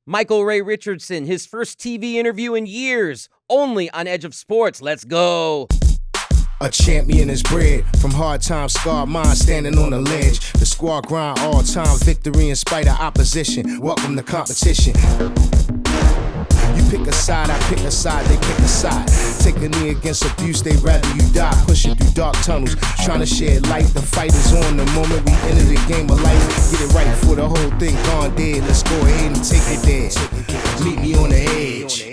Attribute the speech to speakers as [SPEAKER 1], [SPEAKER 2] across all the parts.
[SPEAKER 1] Michael Ray Richardson, his first TV interview in years, only on Edge of Sports. Let's go.
[SPEAKER 2] A champion is bred from hard times, scarred mind standing on the ledge. The squad grind all time, victory in spite of opposition. Welcome to competition. You pick a side, I pick a side, they pick a side. Take a knee against abuse, they rather you die. Pushing through dark tunnels, trying to shed light. The fight is on the moment we enter the game of life. Get it right before the whole thing gone dead. Let's go ahead and take it there. Meet me on the edge.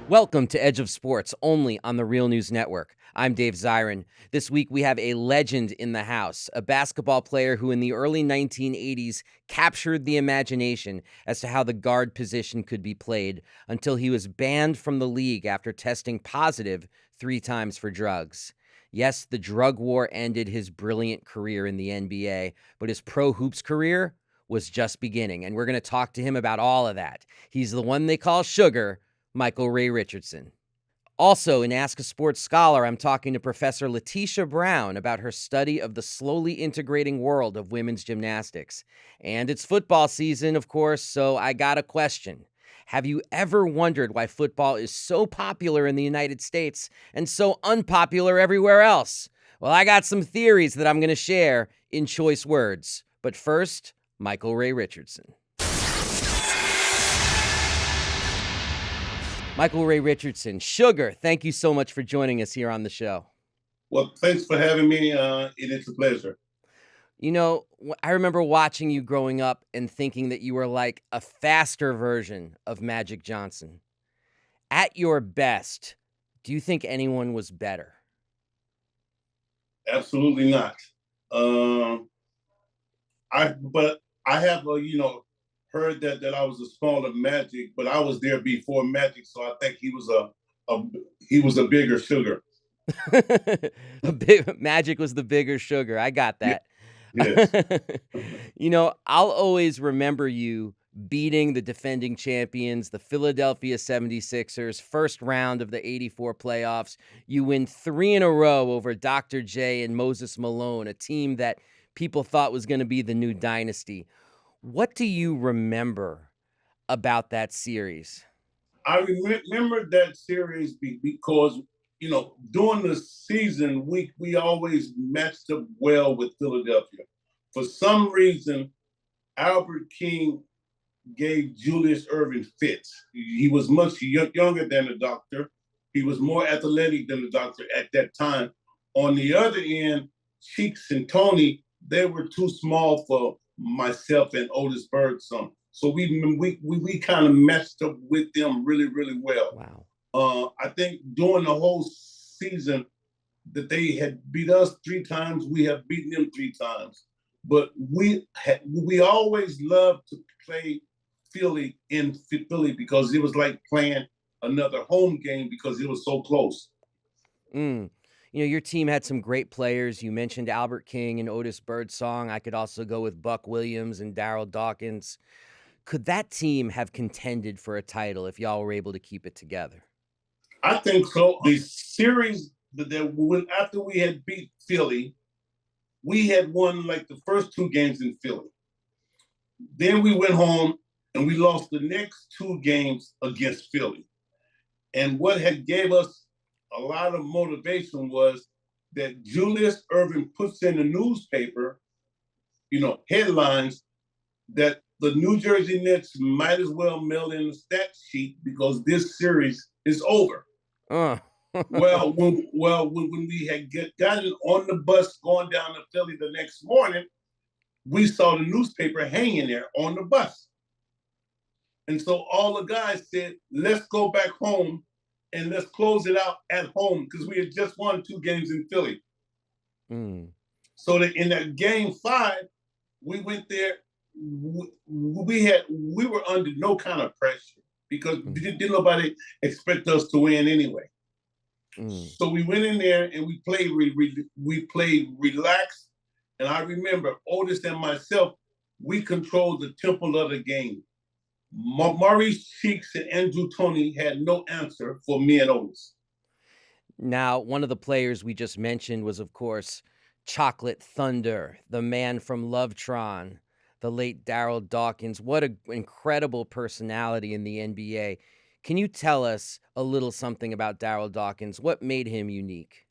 [SPEAKER 1] Welcome to Edge of Sports, only on the Real News Network. I'm Dave Zirin. This week we have a legend in the house, a basketball player who in the early 1980s captured the imagination as to how the guard position could be played until he was banned from the league after testing positive 3 times for drugs. Yes, the drug war ended his brilliant career in the NBA, but his pro hoops career was just beginning, and we're going to talk to him about all of that. He's the one they call Sugar, Michael Ray Richardson. Also, in Ask a Sports Scholar, I'm talking to Professor Letisha Brown about her study of the slowly integrating world of women's gymnastics. And it's football season, of course, so I got a question. Have you ever wondered why football is so popular in the United States and so unpopular everywhere else? Well, I got some theories that I'm going to share in choice words. But first, Michael Ray Richardson. Michael Ray Richardson, Sugar, thank you so much for joining us here on the show.
[SPEAKER 3] Well, thanks for having me. It is a pleasure.
[SPEAKER 1] You know, I remember watching you growing up and thinking that you were like a faster version of Magic Johnson. At your best, do you think anyone was better?
[SPEAKER 3] Absolutely not. I have heard that I was a smaller Magic, but I was there before Magic, so I think he was a bigger Sugar.
[SPEAKER 1] Magic was the bigger Sugar. I got that.
[SPEAKER 3] Yes.
[SPEAKER 1] You know, I'll always remember you beating the defending champions, the Philadelphia 76ers, first round of the 84 playoffs. You win 3 in a row over Dr. J and Moses Malone, a team that people thought was going to be the new dynasty. What do you remember about that series?
[SPEAKER 3] I remember that series because, during the season, we always matched up well with Philadelphia. For some reason, Albert King gave Julius Erving fits. He was much younger than the doctor. He was more athletic than the doctor at that time. On the other end, Cheeks and Tony, they were too small for myself and Otis Birdsong. So we kind of matched up with them really, really well.
[SPEAKER 1] Wow.
[SPEAKER 3] I think during the whole season that they had beat us 3 times, we have beaten them 3 times. But we always loved to play Philly in Philly because it was like playing another home game because it was so close.
[SPEAKER 1] You know, your team had some great players. You mentioned Albert King and Otis Birdsong. I could also go with Buck Williams and Darryl Dawkins. Could that team have contended for a title if y'all were able to keep it together?
[SPEAKER 3] I think so. The series after we had beat Philly, we had won like the first 2 games in Philly. Then we went home and we lost the next 2 games against Philly. And what had gave us a lot of motivation was that Julius Erving puts in the newspaper, headlines that the New Jersey Nets might as well mail in the stat sheet because this series is over. Well, when we had gotten on the bus going down to Philly the next morning, we saw the newspaper hanging there on the bus. And so all the guys said, let's go back home and let's close it out at home because we had just won 2 games in Philly. So that in that game 5, we went there. We were under no kind of pressure because didn't nobody expect us to win anyway. So we went in there and we played relaxed. And I remember Otis and myself, we controlled the tempo of the game. Maurice Cheeks and Andrew Toney had no answer for me and Otis.
[SPEAKER 1] Now, one of the players we just mentioned was, of course, Chocolate Thunder, the man from Lovetron, the late Darryl Dawkins. What an incredible personality in the NBA. Can you tell us a little something about Darryl Dawkins? What made him unique?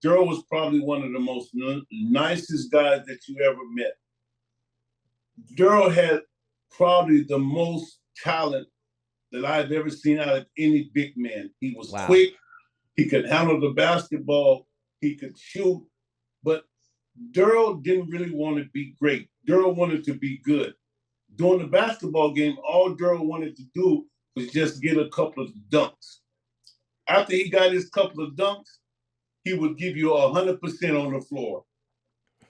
[SPEAKER 3] Daryl was probably one of the most nicest guys that you ever met. Daryl had probably the most talent that I've ever seen out of any big man. He was
[SPEAKER 1] Wow.
[SPEAKER 3] quick. He could handle the basketball. He could shoot. But Daryl didn't really want to be great. Daryl wanted to be good. During the basketball game, all Daryl wanted to do was just get a couple of dunks. After he got his couple of dunks, he would give you 100% on the floor.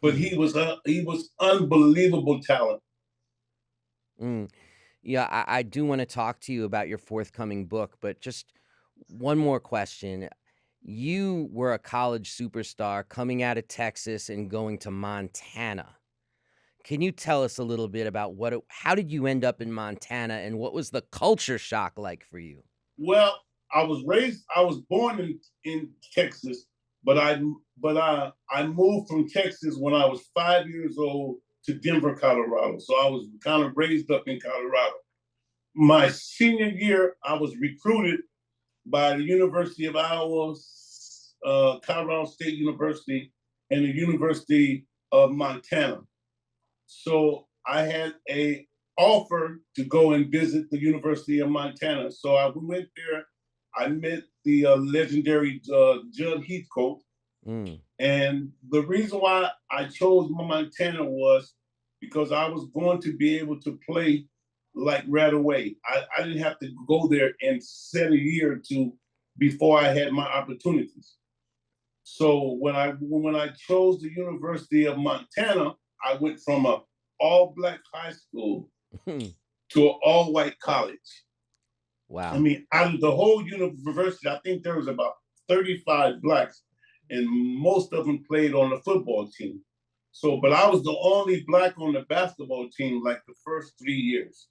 [SPEAKER 3] But he was unbelievable talent.
[SPEAKER 1] Yeah, I do want to talk to you about your forthcoming book, but just one more question. You were a college superstar coming out of Texas and going to Montana. Can you tell us a little bit about how did you end up in Montana and what was the culture shock like for you?
[SPEAKER 3] Well, I was born in Texas, but I moved from Texas when I was 5 years old to Denver, Colorado. So I was kind of raised up in Colorado. My senior year, I was recruited by the University of Iowa, Colorado State University, and the University of Montana. So I had a offer to go and visit the University of Montana. So I went there. I met the legendary Judd Heathcote. And the reason why I chose Montana was because I was going to be able to play like right away. I didn't have to go there and set a year or two before I had my opportunities. So when I chose the University of Montana, I went from an all-black high school to an all-white college.
[SPEAKER 1] Wow.
[SPEAKER 3] I mean, out of the whole university, I think there was about 35 blacks, and most of them played on the football team. So, but I was the only black on the basketball team like the first 3 years.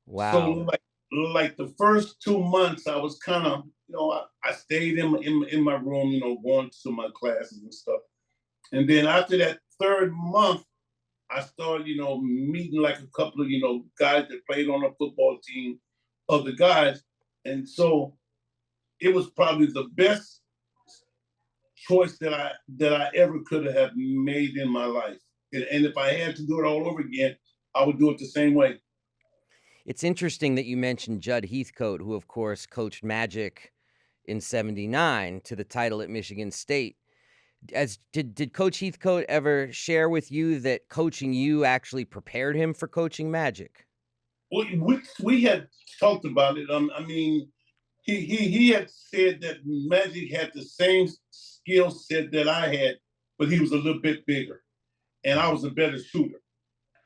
[SPEAKER 1] Wow.
[SPEAKER 3] So like the first 2 months, I was kind of, I stayed in my room, going to my classes and stuff. And then after that third month, I started, meeting like a couple of, guys that played on the football team, other guys. And so it was probably the best choice that I ever could have made in my life. And if I had to do it all over again, I would do it the same way.
[SPEAKER 1] It's interesting that you mentioned Judd Heathcote, who, of course, coached Magic in '79 to the title at Michigan State. Did Coach Heathcote ever share with you that coaching you actually prepared him for coaching Magic?
[SPEAKER 3] Well, we had talked about it. I mean, he had said that Magic had the same skill set that I had, but he was a little bit bigger, and I was a better shooter.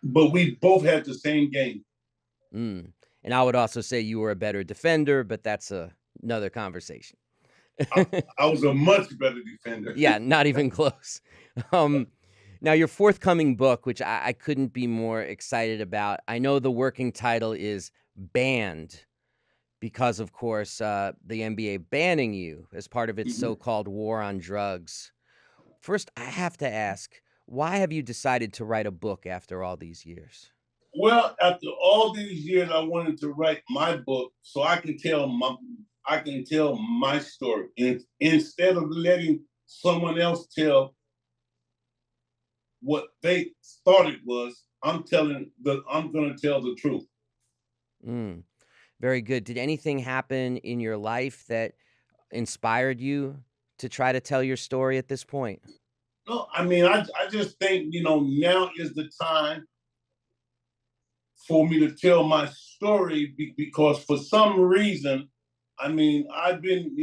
[SPEAKER 3] But we both had the same game.
[SPEAKER 1] And I would also say you were a better defender, but that's another conversation.
[SPEAKER 3] I was a much better defender.
[SPEAKER 1] Yeah, not even close. Now, your forthcoming book, which I couldn't be more excited about, I know the working title is Banned because, of course, the NBA banning you as part of its so-called war on drugs. First, I have to ask, why have you decided to write a book after all these years?
[SPEAKER 3] Well, after all these years, I wanted to write my book so I can tell my story. And instead of letting someone else tell what they thought it was, I'm going to tell the truth.
[SPEAKER 1] Very good. Did anything happen in your life that inspired you to try to tell your story at this point?
[SPEAKER 3] No, I mean, I just think, now is the time for me to tell my story because for some reason, I mean, I've been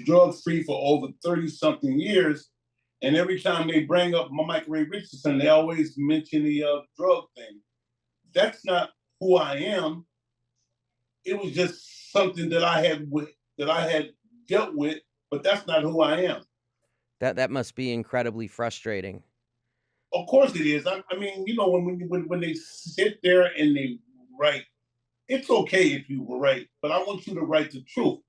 [SPEAKER 3] drug free for over 30 something years. And every time they bring up Michael Ray Richardson, they always mention the drug thing. That's not who I am. It was just something that I had dealt with, but that's not who I am.
[SPEAKER 1] That must be incredibly frustrating.
[SPEAKER 3] Of course it is. I mean, when they sit there and they write, it's okay if you were right, but I want you to write the truth.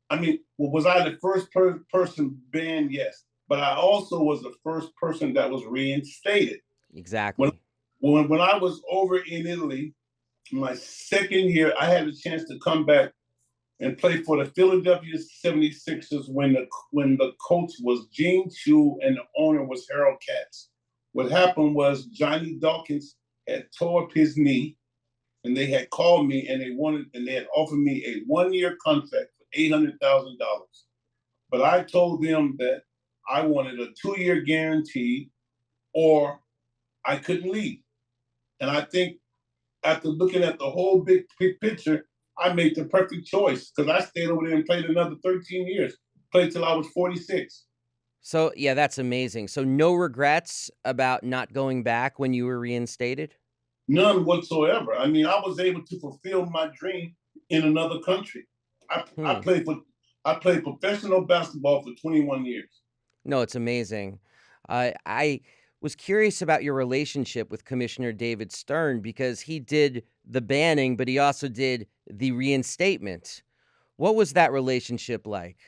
[SPEAKER 3] I mean, was I the first person banned? Yes. But I also was the first person that was reinstated.
[SPEAKER 1] Exactly.
[SPEAKER 3] when I was over in Italy, my second year, I had a chance to come back and play for the Philadelphia 76ers when the coach was Gene Chu and the owner was Harold Katz. What happened was Johnny Dawkins had tore up his knee, and they had called me and they had offered me a 1-year contract for $800,000. But I told them that I wanted a 2-year guarantee or I couldn't leave. And I think after looking at the whole big picture, I made the perfect choice because I stayed over there and played another 13 years, played till I was 46.
[SPEAKER 1] So, yeah, that's amazing. So no regrets about not going back when you were reinstated?
[SPEAKER 3] None whatsoever. I mean, I was able to fulfill my dream in another country. I
[SPEAKER 1] Hmm.
[SPEAKER 3] played professional basketball for 21 years.
[SPEAKER 1] No, it's amazing. I was curious about your relationship with Commissioner David Stern because he did the banning, but he also did the reinstatement. What was that relationship like?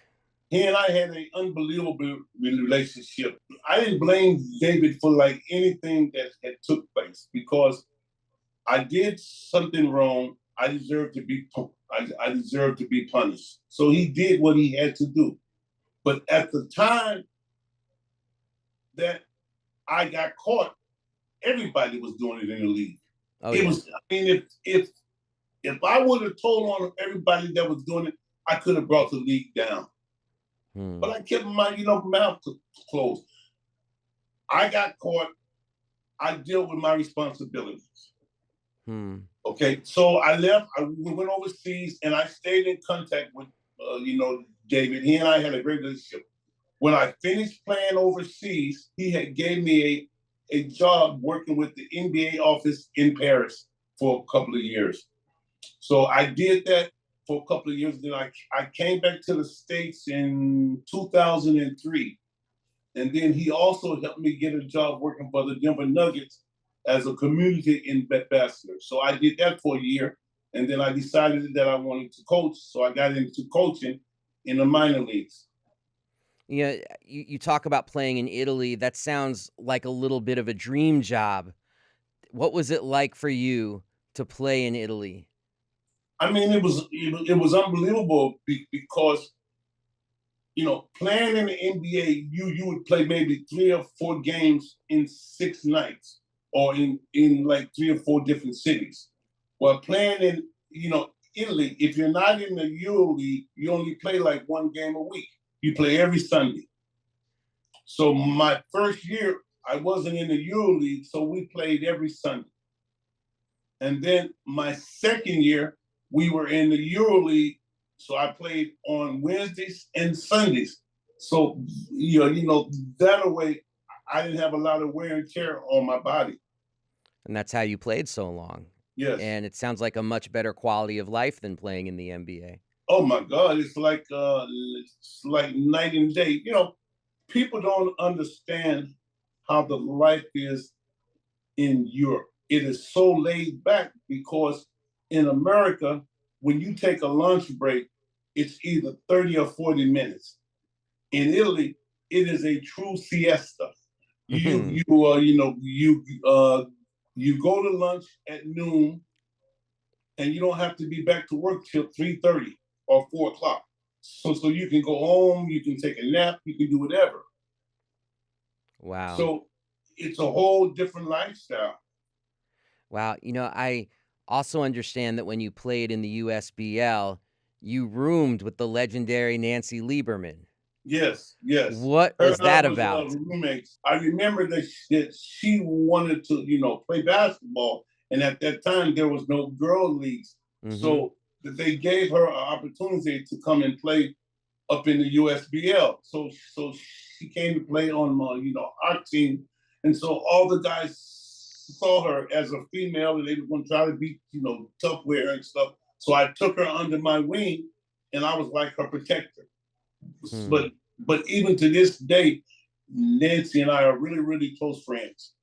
[SPEAKER 3] He and I had an unbelievable relationship. I didn't blame David for like anything that had took place because I did something wrong. I deserved to be I deserved to be punished. So he did what he had to do. But at the time that I got caught, everybody was doing it in the league.
[SPEAKER 1] Oh,
[SPEAKER 3] It
[SPEAKER 1] yeah.
[SPEAKER 3] was. I mean, if I would have told on everybody that was doing it, I could have brought the league down.
[SPEAKER 1] Hmm.
[SPEAKER 3] But I kept my mouth closed. I got caught. I dealt with my responsibilities.
[SPEAKER 1] Hmm.
[SPEAKER 3] Okay, so I left. We went overseas, and I stayed in contact with, David. He and I had a great relationship. When I finished playing overseas, he had gave me a job working with the NBA office in Paris for a couple of years. So I did that for a couple of years. Then I came back to the States in 2003. And then he also helped me get a job working for the Denver Nuggets as a community ambassador. So I did that for a year. And then I decided that I wanted to coach. So I got into coaching in the minor leagues.
[SPEAKER 1] Yeah, you talk about playing in Italy. That sounds like a little bit of a dream job. What was it like for you to play in Italy?
[SPEAKER 3] I mean, it was unbelievable because playing in the NBA, you would play maybe 3 or 4 games in 6 nights, or in like 3 or 4 different cities. While playing in Italy, if you're not in the Euro League, you only play like 1 game a week. You play every Sunday. So my first year, I wasn't in the Euro League, so we played every Sunday. And then my second year, we were in the Euro League, so I played on Wednesdays and Sundays. So that way, I didn't have a lot of wear and tear on my body.
[SPEAKER 1] And that's how you played so long.
[SPEAKER 3] Yes.
[SPEAKER 1] And it sounds like a much better quality of life than playing in the NBA.
[SPEAKER 3] Oh my God, it's like night and day. People don't understand how the life is in Europe. It is so laid back because in America, when you take a lunch break, it's either 30 or 40 minutes. In Italy, it is a true siesta. You you go to lunch at noon, and you don't have to be back to work till 3:30 or 4 o'clock. So you can go home, you can take a nap, you can do whatever.
[SPEAKER 1] Wow.
[SPEAKER 3] So it's a whole different lifestyle.
[SPEAKER 1] Wow. I also understand that when you played in the USBL, you roomed with the legendary Nancy Lieberman.
[SPEAKER 3] Yes, yes.
[SPEAKER 1] What
[SPEAKER 3] Her
[SPEAKER 1] was
[SPEAKER 3] and I
[SPEAKER 1] that
[SPEAKER 3] was
[SPEAKER 1] about?
[SPEAKER 3] roommates. I remember that she wanted to, play basketball, and at that time there was no girl leagues,
[SPEAKER 1] Hmm.
[SPEAKER 3] so they gave her an opportunity to come and play up in the USBL. So she came to play on our team, and so all the guys saw her as a female, and they were going to try to be tough with her and stuff. So I took her under my wing, and I was like her protector.
[SPEAKER 1] Hmm.
[SPEAKER 3] But even to this day, Nancy and I are really, really close friends.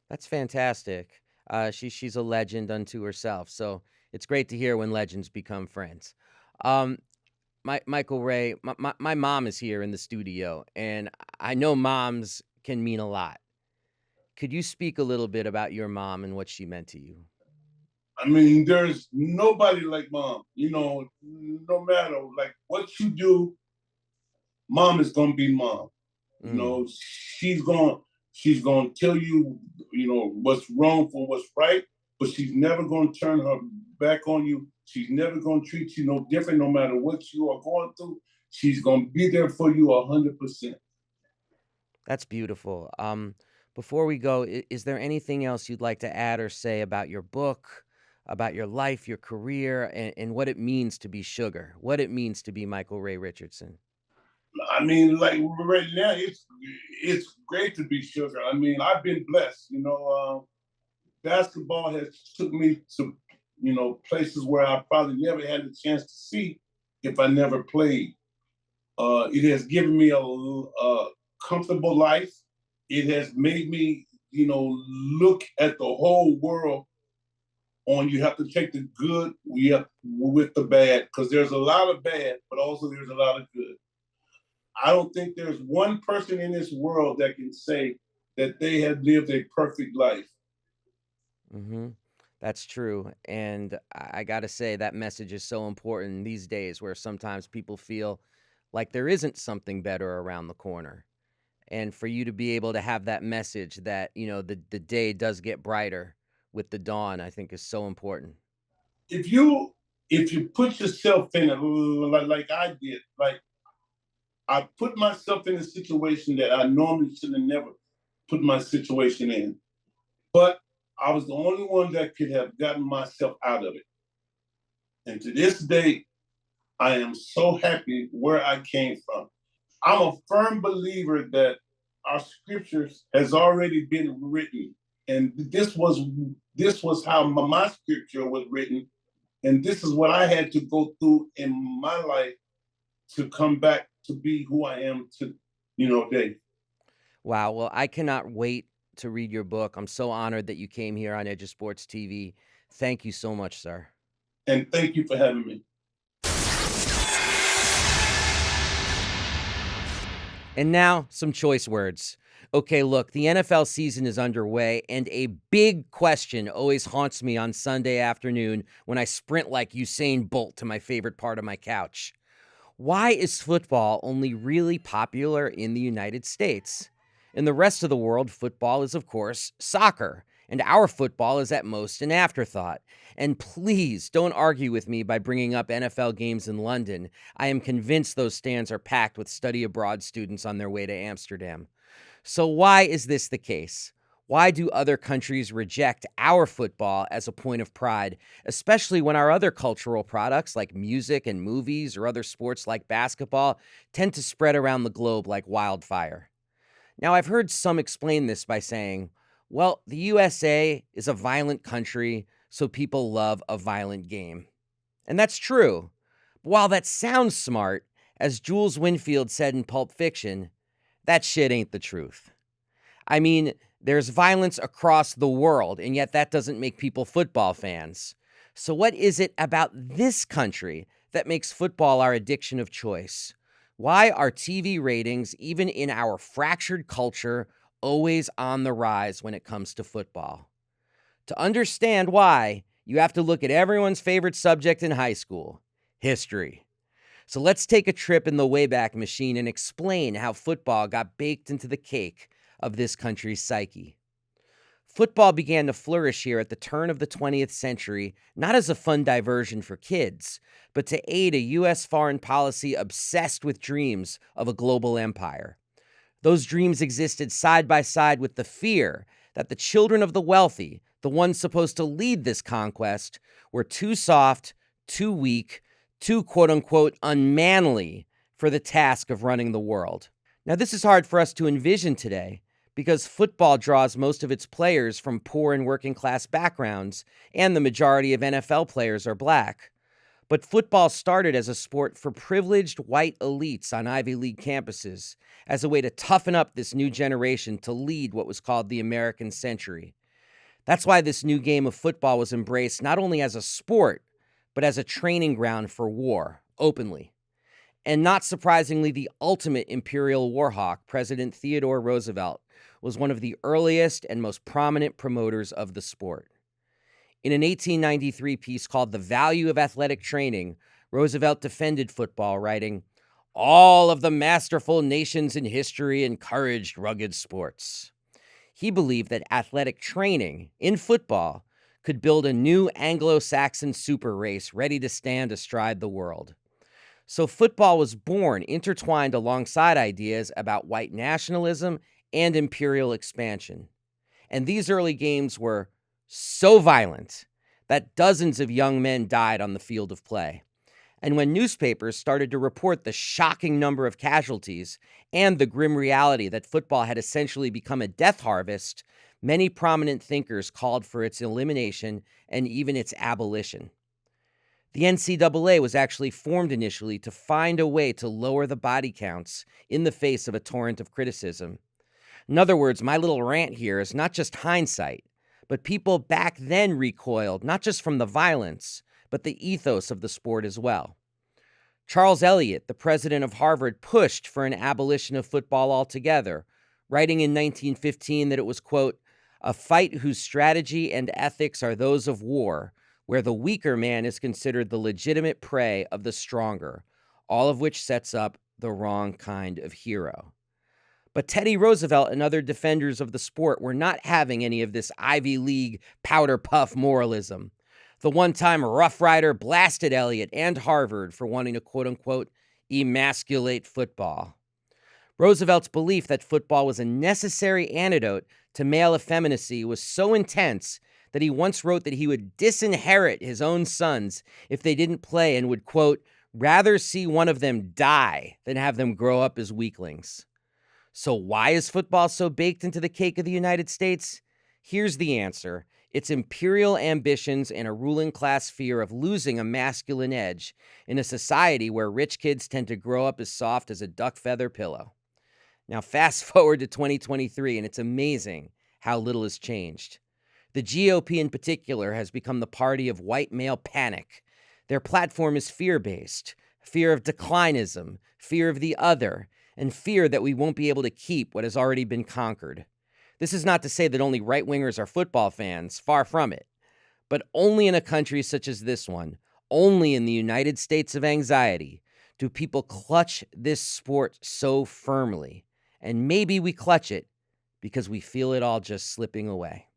[SPEAKER 1] That's fantastic. She's a legend unto herself. So it's great to hear when legends become friends. Um, Michael Ray, my mom is here in the studio, and I know moms can mean a lot. Could you speak a little bit about your mom and what she meant to you?
[SPEAKER 3] I mean, there's nobody like mom. No matter like what you do, mom is gonna be mom. You
[SPEAKER 1] Mm,
[SPEAKER 3] know, she's gonna tell you, what's wrong from what's right, but she's never gonna turn her back on you. She's never gonna treat you no different, no matter what you are going through. She's gonna be there for you 100%.
[SPEAKER 1] that's beautiful. Before we go, is there anything else you'd like to add or say about your book, about your life, your career, and what it means to be Sugar, what it means to be Michael Ray Richardson?
[SPEAKER 3] I mean, like right now, it's great to be Sugar. I mean, I've been blessed. Basketball has took me to places where I probably never had the chance to see if I never played. It has given me a comfortable life. It has made me, look at the whole world on you have to take the good with the bad because there's a lot of bad, but also there's a lot of good. I don't think there's one person in this world that can say that they have lived a perfect life.
[SPEAKER 1] Hmm. That's true. And I got to say, that message is so important these days where sometimes people feel like there isn't something better around the corner. And for you to be able to have that message that, the day does get brighter with the dawn, I think is so important.
[SPEAKER 3] If you put yourself in it like I did, like I put myself in a situation that I normally should have never put my situation in. But I was the only one that could have gotten myself out of it. And to this day, I am so happy where I came from. I'm a firm believer that our scriptures has already been written. And this was how my scripture was written. And this is what I had to go through in my life to come back to be who I am today.
[SPEAKER 1] Wow. Well, I cannot wait to read your book. I'm so honored that you came here on Edge of Sports TV. Thank you so much, sir.
[SPEAKER 3] And thank you for having me.
[SPEAKER 1] And now, some choice words. Okay, look, the NFL season is underway, and a big question always haunts me on Sunday afternoon when I sprint like Usain Bolt to my favorite part of my couch. Why is football only really popular in the United States? In the rest of the world, football is, of course, soccer, and our football is at most an afterthought. And please don't argue with me by bringing up NFL games in London. I am convinced those stands are packed with study abroad students on their way to Amsterdam. So, why is this the case? Why do other countries reject our football as a point of pride, especially when our other cultural products like music and movies or other sports like basketball tend to spread around the globe like wildfire? Now, I've heard some explain this by saying, well, the USA is a violent country, so people love a violent game. And that's true. But while that sounds smart, as Jules Winfield said in Pulp Fiction, that shit ain't the truth. I mean, there's violence across the world, and yet that doesn't make people football fans. So, what is it about this country that makes football our addiction of choice? Why are TV ratings, even in our fractured culture, always on the rise when it comes to football? To understand why, you have to look at everyone's favorite subject in high school: history. So let's take a trip in the Wayback Machine and explain how football got baked into the cake of this country's psyche. Football began to flourish here at the turn of the 20th century, not as a fun diversion for kids, but to aid a U.S. foreign policy obsessed with dreams of a global empire. Those dreams existed side by side with the fear that the children of the wealthy, the ones supposed to lead this conquest, were too soft, too weak, too quote-unquote unmanly for the task of running the world. Now, this is hard for us to envision today because football draws most of its players from poor and working class backgrounds, and the majority of NFL players are black. But football started as a sport for privileged white elites on Ivy League campuses, as a way to toughen up this new generation to lead what was called the American century. That's why this new game of football was embraced not only as a sport, but as a training ground for war, openly. And not surprisingly, the ultimate imperial war hawk, President Theodore Roosevelt, was one of the earliest and most prominent promoters of the sport. In an 1893 piece called The Value of Athletic Training, Roosevelt defended football, writing, "All of the masterful nations in history encouraged rugged sports." He believed that athletic training in football could build a new Anglo-Saxon super race ready to stand astride the world. So football was born intertwined alongside ideas about white nationalism and imperial expansion. And these early games were so violent that dozens of young men died on the field of play. And when newspapers started to report the shocking number of casualties and the grim reality that football had essentially become a death harvest, many prominent thinkers called for its elimination and even its abolition. The NCAA was actually formed initially to find a way to lower the body counts in the face of a torrent of criticism. In other words, my little rant here is not just hindsight, but people back then recoiled not just from the violence, but the ethos of the sport as well. Charles Eliot, the president of Harvard, pushed for an abolition of football altogether, writing in 1915 that it was, quote, "a fight whose strategy and ethics are those of war, where the weaker man is considered the legitimate prey of the stronger, all of which sets up the wrong kind of hero." But Teddy Roosevelt and other defenders of the sport were not having any of this Ivy League powder puff moralism. The one-time Rough Rider blasted Eliot and Harvard for wanting to quote-unquote emasculate football. Roosevelt's belief that football was a necessary antidote to male effeminacy was so intense that he once wrote that he would disinherit his own sons if they didn't play and would, quote, rather see one of them die than have them grow up as weaklings. So why is football so baked into the cake of the United States? Here's the answer. It's imperial ambitions and a ruling class fear of losing a masculine edge in a society where rich kids tend to grow up as soft as a duck feather pillow. Now fast forward to 2023, and it's amazing how little has changed. The GOP in particular has become the party of white male panic. Their platform is fear-based, fear of declinism, fear of the other, and fear that we won't be able to keep what has already been conquered. This is not to say that only right-wingers are football fans, far from it. But only in a country such as this one, only in the United States of anxiety, do people clutch this sport so firmly. And maybe we clutch it because we feel it all just slipping away.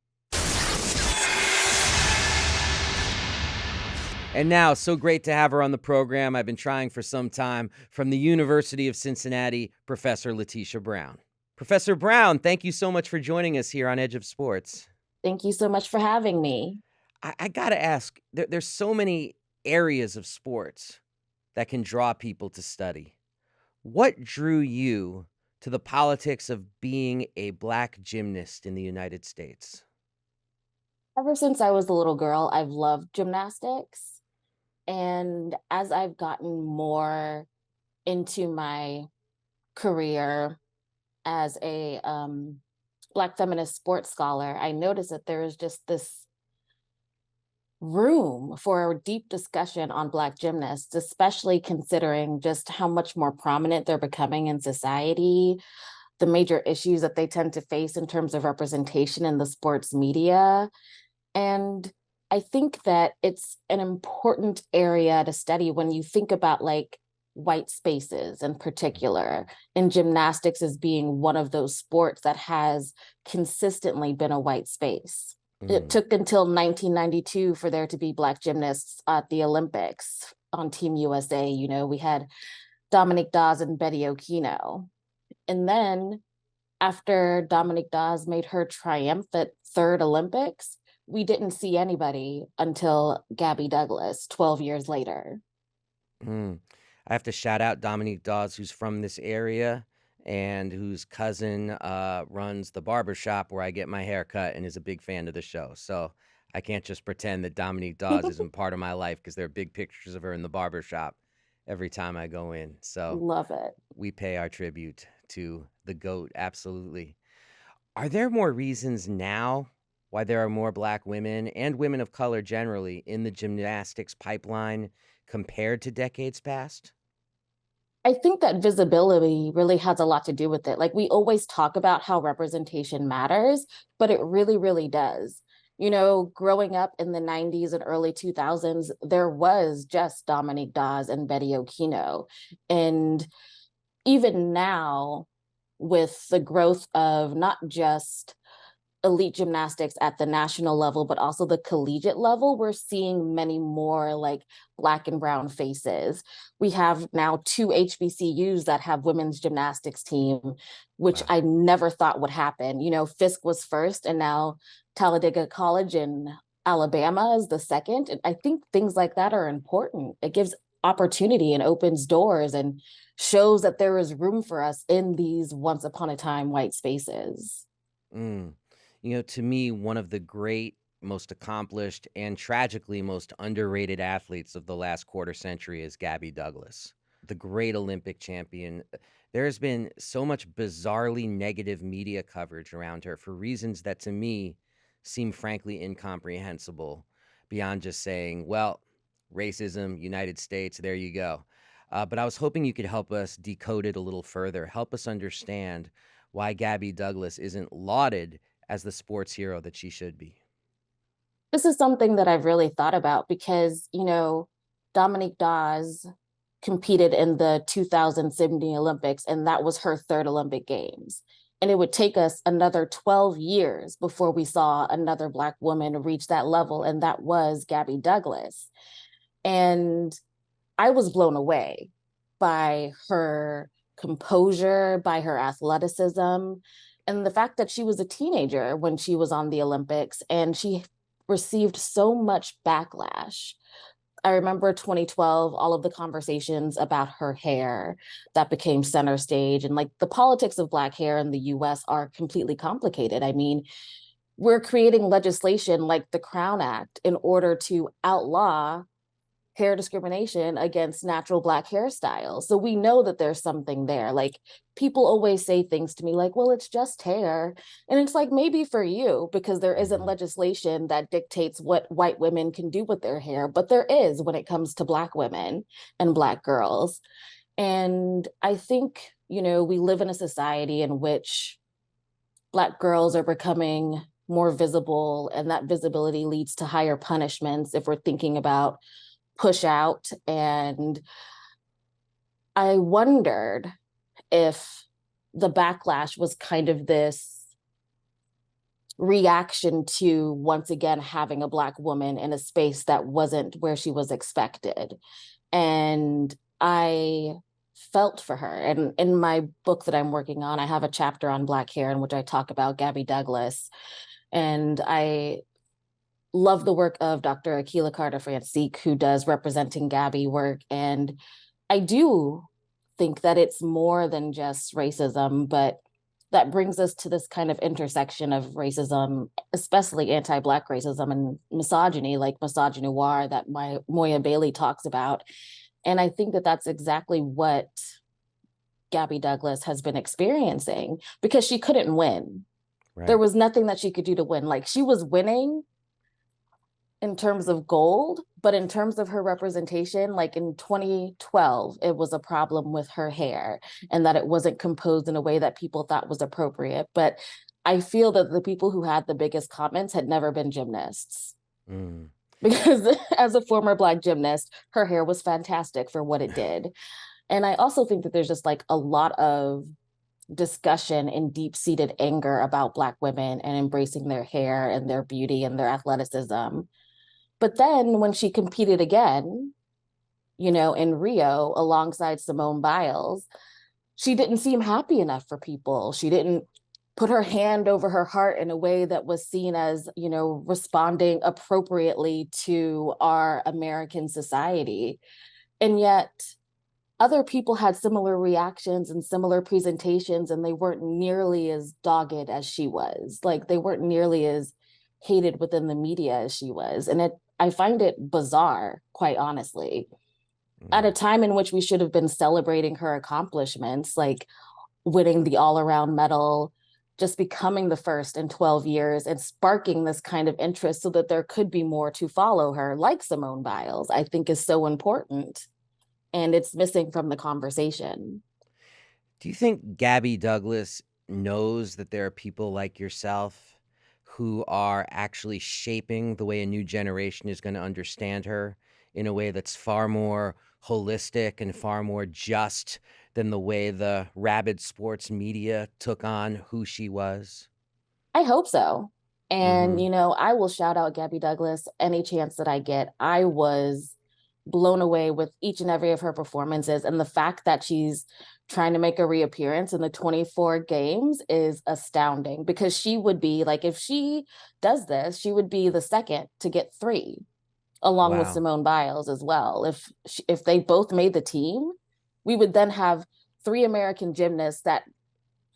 [SPEAKER 1] And now, so great to have her on the program. I've been trying for some time. From the University of Cincinnati, Professor Letisha Brown. Professor Brown, thank you so much for joining us here on Edge of Sports.
[SPEAKER 4] Thank you so much for having me.
[SPEAKER 1] I got to ask, there's so many areas of sports that can draw people to study. What drew you to the politics of being a Black gymnast in the United States?
[SPEAKER 4] Ever since I was a little girl, I've loved gymnastics. And as I've gotten more into my career as a Black feminist sports scholar, I noticed that there is just this room for a deep discussion on Black gymnasts, especially considering just how much more prominent they're becoming in society, the major issues that they tend to face in terms of representation in the sports media. And I think that it's an important area to study when you think about like white spaces in particular, and gymnastics as being one of those sports that has consistently been a white space. It took until 1992 for there to be Black gymnasts at the Olympics on Team USA. You know, we had Dominique Dawes and Betty Okino. And then after Dominique Dawes made her triumphant third Olympics, we didn't see anybody until Gabby Douglas 12 years later.
[SPEAKER 1] I have to shout out Dominique Dawes, who's from this area and whose cousin runs the barbershop where I get my hair cut and is a big fan of the show. So I can't just pretend that Dominique Dawes isn't part of my life because there are big pictures of her in the barbershop every time I go in. So
[SPEAKER 4] Love it.
[SPEAKER 1] We pay our tribute to the GOAT, absolutely. Are there more reasons now why there are more Black women and women of color generally in the gymnastics pipeline compared to decades past?
[SPEAKER 4] I think that visibility really has a lot to do with it. Like we always talk about how representation matters, but it really, really does. You know, growing up in the 90s and early 2000s, there was just Dominique Dawes and Betty Okino. And even now, with the growth of not just elite gymnastics at the national level, but also the collegiate level, we're seeing many more like Black and brown faces. We have now two HBCUs that have women's gymnastics team, which
[SPEAKER 1] Wow.
[SPEAKER 4] I never thought would happen. You know, Fisk was first, and now Talladega College in Alabama is the second. And I think things like that are important. It gives opportunity and opens doors and shows that there is room for us in these once upon a time white spaces.
[SPEAKER 1] Mm. You know, to me, one of the great, most accomplished, and tragically most underrated athletes of the last quarter century is Gabby Douglas, the great Olympic champion. There has been so much bizarrely negative media coverage around her for reasons that to me seem frankly incomprehensible, beyond just saying, well, racism, United States, there you go. But I was hoping you could help us decode it a little further, help us understand why Gabby Douglas isn't lauded as the sports hero that she should be.
[SPEAKER 4] This is something that I've really thought about because, you know, Dominique Dawes competed in the 2000 Sydney Olympics, and that was her third Olympic Games. And it would take us another 12 years before we saw another Black woman reach that level, and that was Gabby Douglas. And I was blown away by her composure, by her athleticism, and the fact that she was a teenager when she was on the Olympics and she received so much backlash. I remember 2012, all of the conversations about her hair that became center stage, and like the politics of Black hair in the US are completely complicated. I mean, we're creating legislation like the Crown Act in order to outlaw hair discrimination against natural Black hairstyles. So we know that there's something there. Like people always say things to me like, well, it's just hair. And it's like, maybe for you, because there isn't
[SPEAKER 1] Mhm.
[SPEAKER 4] legislation that dictates what white women can do with their hair, but there is when it comes to Black women and Black girls. And I think, you know, we live in a society in which Black girls are becoming more visible, and that visibility leads to higher punishments if we're thinking about push out. And I wondered if the backlash was kind of this reaction to once again having a Black woman in a space that wasn't where she was expected. And I felt for her. And in my book that I'm working on, I have a chapter on Black hair in which I talk about Gabby Douglas. And I love the work of Dr. Akila Carter-Francique, who does representing Gabby work. And I do think that it's more than just racism, but that brings us to this kind of intersection of racism, especially anti-Black racism and misogyny, like misogynoir that Moya Bailey talks about. And I think that that's exactly what Gabby Douglas has been experiencing because she couldn't win.
[SPEAKER 1] Right.
[SPEAKER 4] There was nothing that she could do to win. Like she was winning in terms of gold, but in terms of her representation, like in 2012, it was a problem with her hair and that it wasn't composed in a way that people thought was appropriate. But I feel that the people who had the biggest comments had never been gymnasts.
[SPEAKER 1] Mm.
[SPEAKER 4] Because as a former Black gymnast, her hair was fantastic for what it did. And I also think that there's just like a lot of discussion and deep-seated anger about Black women and embracing their hair and their beauty and their athleticism. But then when she competed again, you know, in Rio alongside Simone Biles, she didn't seem happy enough for people. She didn't put her hand over her heart in a way that was seen as, you know, responding appropriately to our American society. And yet other people had similar reactions and similar presentations, and they weren't nearly as dogged as she was. Like they weren't nearly as hated within the media as she was. And I find it bizarre, quite honestly. At a time in which we should have been celebrating her accomplishments, like winning the all-around medal, just becoming the first in 12 years and sparking this kind of interest so that there could be more to follow her, like Simone Biles, I think is so important. and it's missing from the conversation.
[SPEAKER 1] Do you think Gabby Douglas knows that there are people like yourself who are actually shaping the way a new generation is going to understand her in a way that's far more holistic and far more just than the way the rabid sports media took on who she was?
[SPEAKER 4] I hope so. And,
[SPEAKER 1] Mm-hmm.
[SPEAKER 4] I will shout out Gabby Douglas any chance that I get. I was blown away with each and every of her performances. And the fact that she's trying to make a reappearance in the 24 games is astounding, because she would be like, if she does this, she would be the second to get 3, along with
[SPEAKER 1] Wow.
[SPEAKER 4] Simone Biles as well. If they both made the team, we would then have 3 American gymnasts that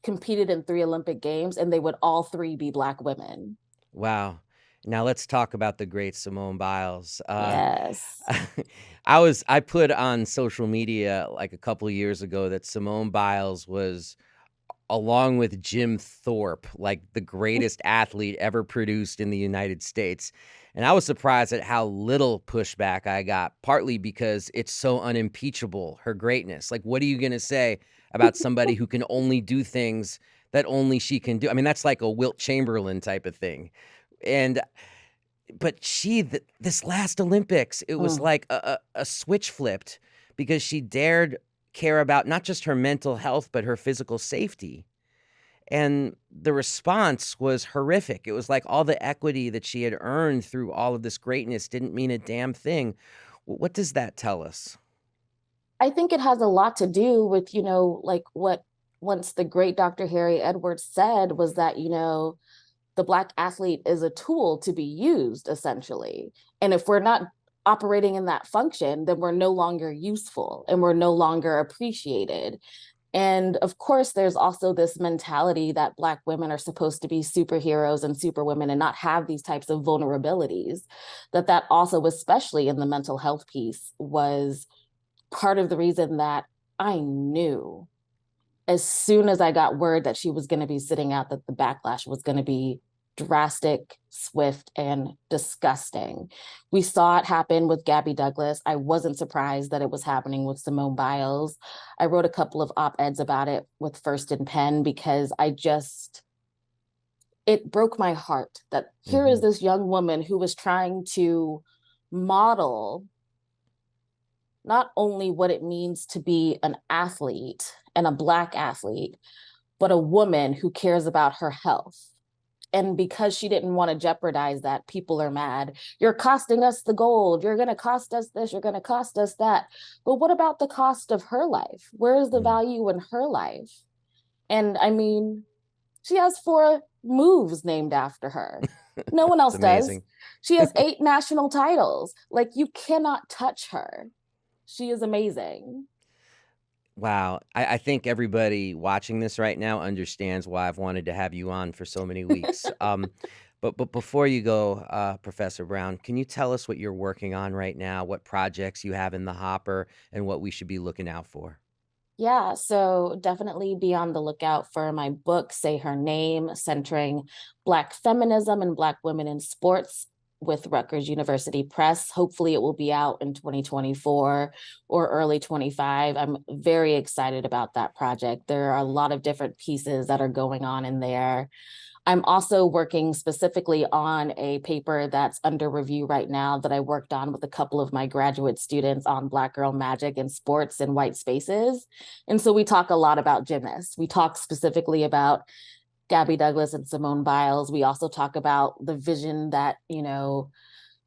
[SPEAKER 4] competed in 3 Olympic Games, and they would all 3 be Black women.
[SPEAKER 1] Wow. Now let's talk about the great Simone Biles.
[SPEAKER 4] Yes.
[SPEAKER 1] I put on social media like a couple of years ago that Simone Biles was, along with Jim Thorpe, like the greatest athlete ever produced in the United States. And I was surprised at how little pushback I got, partly because it's so unimpeachable, her greatness. Like, what are you going to say about somebody who can only do things that only she can do? I mean, that's like a Wilt Chamberlain type of thing. And but this last Olympics, it was
[SPEAKER 4] Mm.
[SPEAKER 1] like a switch flipped, because she dared care about not just her mental health, but her physical safety. And the response was horrific. It was like all the equity that she had earned through all of this greatness didn't mean a damn thing. What does that tell us?
[SPEAKER 4] I think it has a lot to do with, like what once the great Dr. Harry Edwards said was that, the Black athlete is a tool to be used, essentially. And if we're not operating in that function, then we're no longer useful and we're no longer appreciated. And of course, there's also this mentality that Black women are supposed to be superheroes and superwomen and not have these types of vulnerabilities. That also, especially in the mental health piece, was part of the reason that I knew as soon as I got word that she was going to be sitting out, that the backlash was going to be drastic, swift, and disgusting. We saw it happen with Gabby Douglas. I wasn't surprised that it was happening with Simone Biles. I wrote a couple of op-eds about it with First and Penn, because it broke my heart that here is this young woman who was trying to model not only what it means to be an athlete and a Black athlete, but a woman who cares about her health. And because she didn't want to jeopardize that, people are mad. You're costing us the gold. You're going to cost us this. You're going to cost us that. But what about the cost of her life? Where is the value in her life? And I mean, she has 4 moves named after her. No one else does. She has 8 national titles. Like, you cannot touch her. She is amazing.
[SPEAKER 1] Wow. I think everybody watching this right now understands why I've wanted to have you on for so many weeks. But before you go, Professor Brown, can you tell us what you're working on right now, what projects you have in the hopper, and what we should be looking out for?
[SPEAKER 4] Yeah, so definitely be on the lookout for my book, Say Her Name, centering Black feminism and Black women in sports, with Rutgers University Press. Hopefully it will be out in 2024 or early 25. I'm very excited about that project. There are a lot of different pieces that are going on in there. I'm also working specifically on a paper that's under review right now that I worked on with a couple of my graduate students on Black girl magic in sports and white spaces. And so we talk a lot about gymnasts. We talk specifically about Gabby Douglas and Simone Biles. We also talk about the vision that,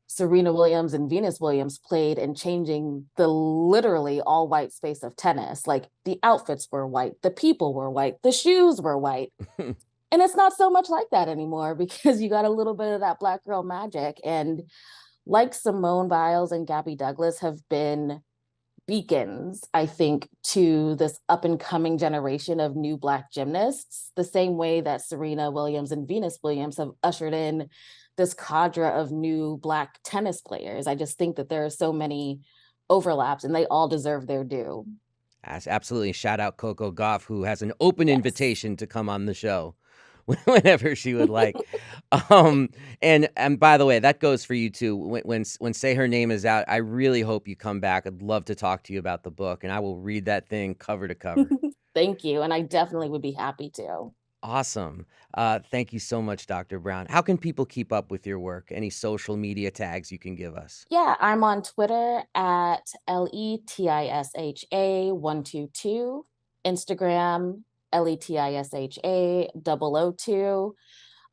[SPEAKER 4] Serena Williams and Venus Williams played in changing the literally all white space of tennis. Like, the outfits were white, the people were white, the shoes were white. And it's not so much like that anymore, because you got a little bit of that Black girl magic. And like Simone Biles and Gabby Douglas have been beacons, I think, to this up and coming generation of new Black gymnasts, the same way that Serena Williams and Venus Williams have ushered in this cadre of new Black tennis players. I just think that there are so many overlaps, and they all deserve their due.
[SPEAKER 1] Absolutely. Shout out Coco Gauff, who has an open invitation to come on the show. whenever she would like. And by the way, that goes for you too. When Say Her Name is out, I really hope you come back. I'd love to talk to you about the book, and I will read that thing cover to cover.
[SPEAKER 4] Thank you. And I definitely would be happy to.
[SPEAKER 1] Awesome. Thank you so much, Dr. Brown. How can people keep up with your work? Any social media tags you can give us?
[SPEAKER 4] Yeah, I'm on Twitter at LETISHA122, Instagram LETISHA002.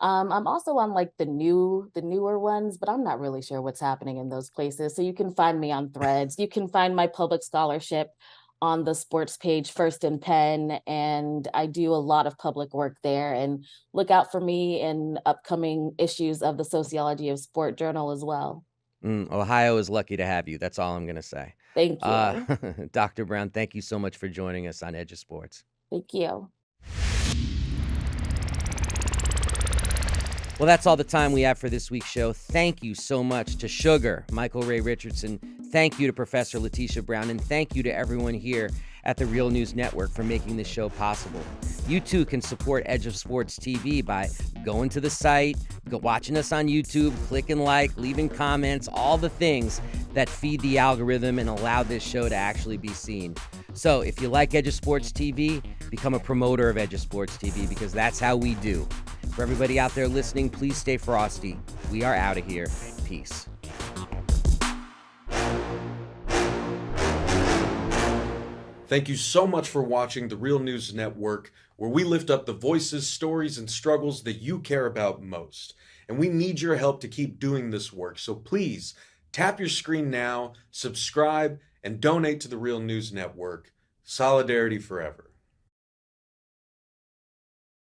[SPEAKER 4] I'm also on like the newer ones, but I'm not really sure what's happening in those places. So you can find me on Threads. You can find my public scholarship on the sports page First and Penn, and I do a lot of public work there. And look out for me in upcoming issues of the Sociology of Sport journal as well.
[SPEAKER 1] Ohio is lucky to have you. That's all I'm going to say.
[SPEAKER 4] Thank you.
[SPEAKER 1] Dr. Brown, thank you so much for joining us on Edge of Sports.
[SPEAKER 4] Thank you.
[SPEAKER 1] Well, that's all the time we have for this week's show. Thank you so much to Sugar, Michael Ray Richardson. Thank you to Professor Letisha Brown. And thank you to everyone here at the Real News Network for making this show possible. You too can support Edge of Sports TV by going to the site, watching us on YouTube, clicking like, leaving comments, all the things that feed the algorithm and allow this show to actually be seen. So if you like Edge of Sports TV, become a promoter of Edge of Sports TV, because that's how we do. For everybody out there listening, please stay frosty. We are out of here. Peace.
[SPEAKER 5] Thank you so much for watching the Real News Network, where we lift up the voices, stories, and struggles that you care about most. And we need your help to keep doing this work. So please tap your screen now, subscribe, and donate to the Real News Network. Solidarity forever.